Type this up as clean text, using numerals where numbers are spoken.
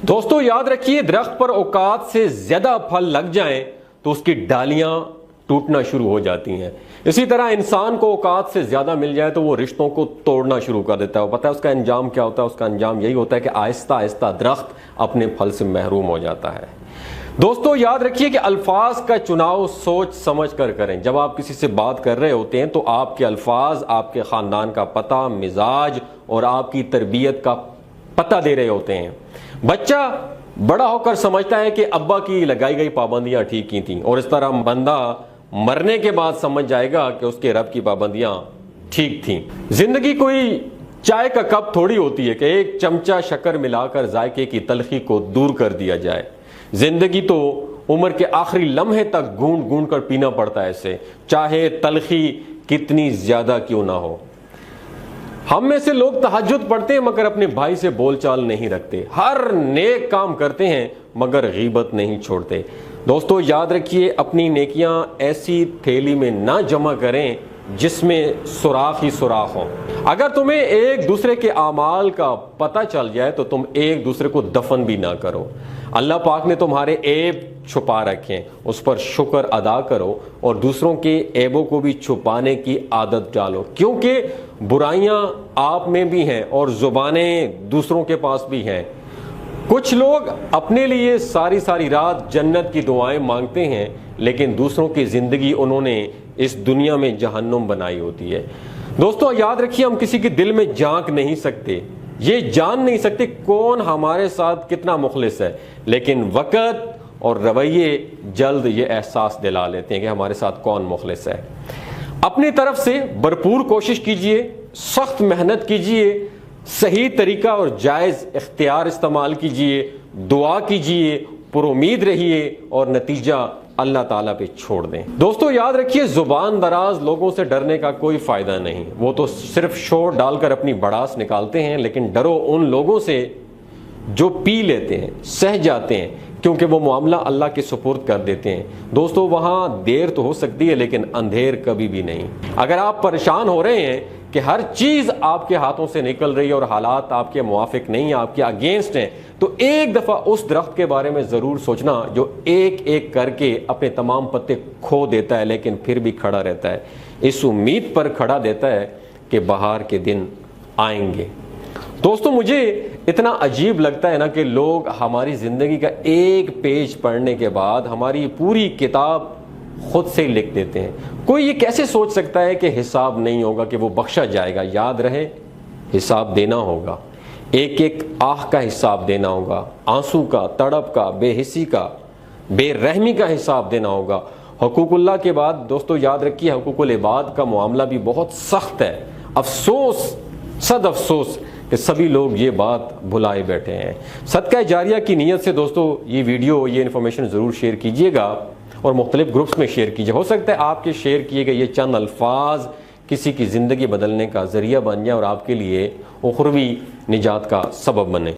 دوستو یاد رکھیے، درخت پر اوقات سے زیادہ پھل لگ جائیں تو اس کی ڈالیاں ٹوٹنا شروع ہو جاتی ہیں۔ اسی طرح انسان کو اوقات سے زیادہ مل جائے تو وہ رشتوں کو توڑنا شروع کر دیتا ہے۔ پتہ ہے اس کا انجام کیا ہوتا ہے؟ اس کا انجام یہی ہوتا ہے کہ آہستہ آہستہ درخت اپنے پھل سے محروم ہو جاتا ہے۔ دوستو یاد رکھیے کہ الفاظ کا چناؤ سوچ سمجھ کر کریں۔ جب آپ کسی سے بات کر رہے ہوتے ہیں تو آپ کے الفاظ آپ کے خاندان کا پتہ، مزاج اور آپ کی تربیت کا پتہ دے رہے ہوتے ہیں۔ بچہ بڑا ہو کر سمجھتا ہے کہ ابا کی لگائی گئی پابندیاں ٹھیک کی تھیں، اور اس طرح بندہ مرنے کے بعد سمجھ جائے گا کہ اس کے رب کی پابندیاں ٹھیک تھیں۔ زندگی کوئی چائے کا کپ تھوڑی ہوتی ہے کہ ایک چمچہ شکر ملا کر ذائقے کی تلخی کو دور کر دیا جائے۔ زندگی تو عمر کے آخری لمحے تک گونڈ گونڈ کر پینا پڑتا ہے اسے، چاہے تلخی کتنی زیادہ کیوں نہ ہو۔ ہم میں سے لوگ تہجد پڑھتے ہیں مگر اپنے بھائی سے بول چال نہیں رکھتے، ہر نیک کام کرتے ہیں مگر غیبت نہیں چھوڑتے۔ دوستو یاد رکھیے، اپنی نیکیاں ایسی تھیلی میں نہ جمع کریں جس میں سوراخ ہی سوراخ ہوں۔ اگر تمہیں ایک دوسرے کے اعمال کا پتہ چل جائے تو تم ایک دوسرے کو دفن بھی نہ کرو۔ اللہ پاک نے تمہارے عیب چھپا رکھے، اس پر شکر ادا کرو اور دوسروں کے عیبوں کو بھی چھپانے کی عادت ڈالو، کیونکہ برائیاں آپ میں بھی ہیں اور زبانیں دوسروں کے پاس بھی ہیں۔ کچھ لوگ اپنے لیے ساری ساری رات جنت کی دعائیں مانگتے ہیں، لیکن دوسروں کی زندگی انہوں نے اس دنیا میں جہنم بنائی ہوتی ہے۔ دوستو یاد رکھیے، ہم کسی کے دل میں جھانک نہیں سکتے، یہ جان نہیں سکتے کون ہمارے ساتھ کتنا مخلص ہے، لیکن وقت اور رویے جلد یہ احساس دلا لیتے ہیں کہ ہمارے ساتھ کون مخلص ہے۔ اپنی طرف سے بھرپور کوشش کیجئے، سخت محنت کیجئے، صحیح طریقہ اور جائز اختیار استعمال کیجئے، دعا کیجئے، پر امید رہیے اور نتیجہ اللہ تعالیٰ پہ چھوڑ دیں۔ دوستو یاد رکھیے، زبان دراز لوگوں سے ڈرنے کا کوئی فائدہ نہیں، وہ تو صرف شور ڈال کر اپنی بڑاس نکالتے ہیں، لیکن ڈرو ان لوگوں سے جو پی لیتے ہیں، سہ جاتے ہیں، کیونکہ وہ معاملہ اللہ کے سپرد کر دیتے ہیں۔ دوستو وہاں دیر تو ہو سکتی ہے لیکن اندھیر کبھی بھی نہیں۔ اگر آپ پریشان ہو رہے ہیں کہ ہر چیز آپ کے ہاتھوں سے نکل رہی ہے اور حالات آپ کے موافق نہیں ہیں، آپ کے اگینسٹ ہیں، تو ایک دفعہ اس درخت کے بارے میں ضرور سوچنا جو ایک ایک کر کے اپنے تمام پتے کھو دیتا ہے لیکن پھر بھی کھڑا رہتا ہے، اس امید پر کھڑا دیتا ہے کہ بہار کے دن آئیں گے۔ دوستو مجھے اتنا عجیب لگتا ہے نا کہ لوگ ہماری زندگی کا ایک پیج پڑھنے کے بعد ہماری پوری کتاب خود سے ہی لکھ دیتے ہیں۔ کوئی یہ کیسے سوچ سکتا ہے کہ حساب نہیں ہوگا، کہ وہ بخشا جائے گا؟ یاد رہے، حساب دینا ہوگا، ایک ایک آہ کا حساب دینا ہوگا، آنسو کا، تڑپ کا، بے حسی کا، بے رحمی کا حساب دینا ہوگا۔ حقوق اللہ کے بعد دوستو یاد رکھیے، حقوق العباد کا معاملہ بھی بہت سخت ہے۔ افسوس، صد افسوس کہ سبھی لوگ یہ بات بھلائے بیٹھے ہیں۔ صدقہ جاریہ کی نیت سے دوستو یہ ویڈیو، یہ انفارمیشن ضرور شیئر کیجئے گا اور مختلف گروپس میں شیئر کیجئے۔ ہو سکتا ہے آپ کے شیئر کیے گئے یہ چند الفاظ کسی کی زندگی بدلنے کا ذریعہ بن جائیں اور آپ کے لیے اخروی نجات کا سبب بنے۔